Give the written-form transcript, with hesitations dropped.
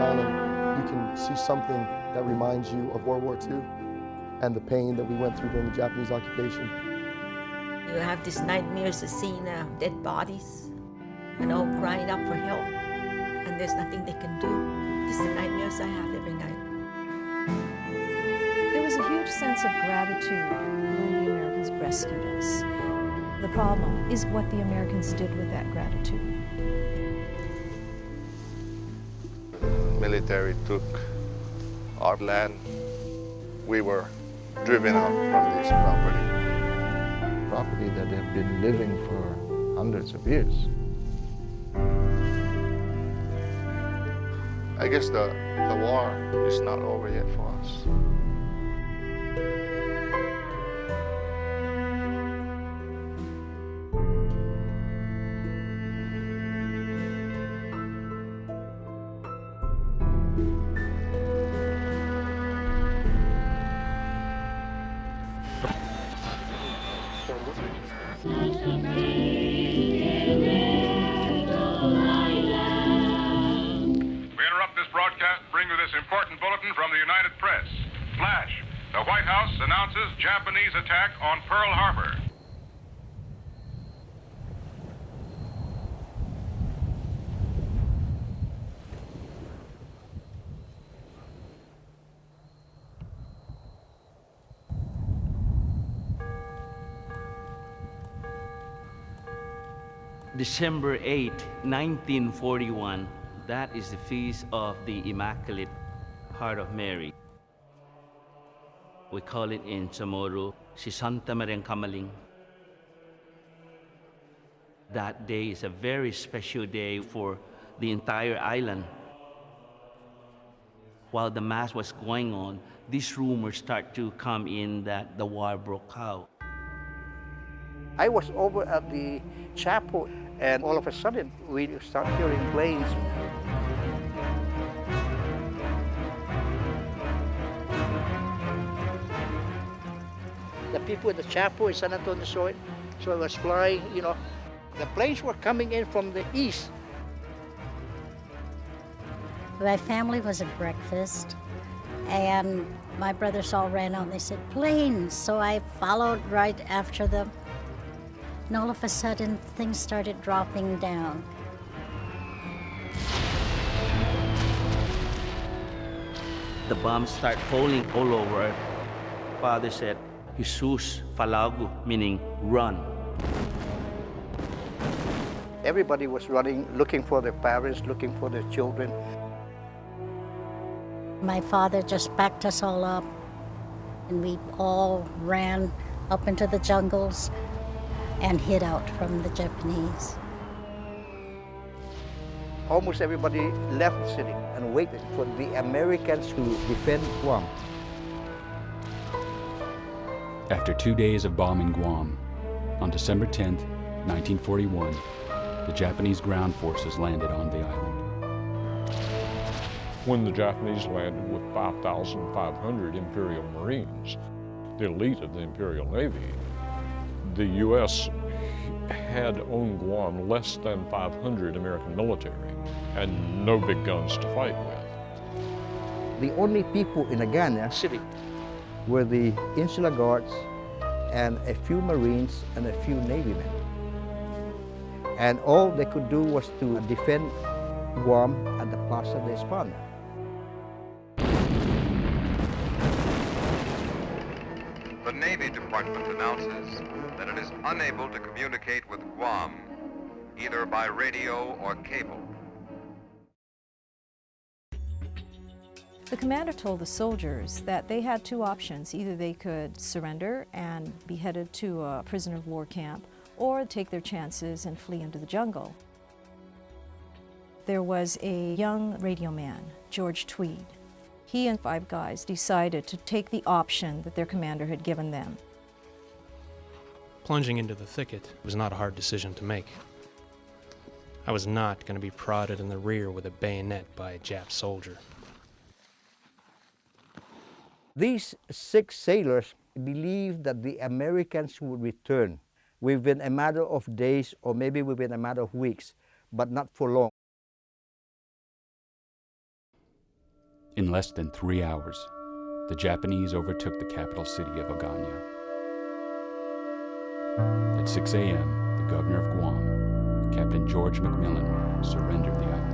down and you can see something that reminds you of World War II and the pain that we went through during the Japanese occupation. You have these nightmares of seeing dead bodies and all crying out for help, and there's nothing they can do. These are the nightmares I have every night. There was a huge sense of gratitude when the Americans rescued us. The problem is what the Americans did with that gratitude. Military took our land. We were driven out from this property. Property that have been living for hundreds of years. I guess the war is not over yet for us. Important bulletin from the United Press. Flash. The White House announces Japanese attack on Pearl Harbor. December 8, 1941. That is the feast of the Immaculate Heart of Mary. We call it in Chamorro, si Santa Mariang Kamaling. That day is a very special day for the entire island. While the Mass was going on, these rumors start to come in that the war broke out. I was over at the chapel, and all of a sudden, we start hearing planes. The people at the chapel in San Antonio saw it, so it was flying, you know. The planes were coming in from the east. My family was at breakfast, and my brothers all ran out and they said, planes. So I followed right after them. And all of a sudden, things started dropping down. The bombs start falling all over. Father said, Jesus falago, meaning run. Everybody was running, looking for their parents, looking for their children. My father just packed us all up, and we all ran up into the jungles and hid out from the Japanese. Almost everybody left the city and waited for the Americans to defend Guam. After 2 days of bombing Guam, on December 10th, 1941, the Japanese ground forces landed on the island. When the Japanese landed with 5,500 Imperial Marines, the elite of the Imperial Navy, the U.S. had on Guam less than 500 American military and no big guns to fight with. The only people in Agana City were the Insular Guards and a few Marines and a few Navy men. And all they could do was to defend Guam at the Plaza de España. The Navy Department announces that it is unable to communicate with Guam, either by radio or cable. The commander told the soldiers that they had two options. Either they could surrender and be headed to a prisoner of war camp, or take their chances and flee into the jungle. There was a young radio man, George Tweed. He and 5 guys decided to take the option that their commander had given them. Plunging into the thicket was not a hard decision to make. I was not going to be prodded in the rear with a bayonet by a Jap soldier. These 6 sailors believed that the Americans would return within a matter of days or maybe within a matter of weeks, but not for long. In less than 3 hours, the Japanese overtook the capital city of Agana. At 6 a.m., the governor of Guam, Captain George McMillan, surrendered the island.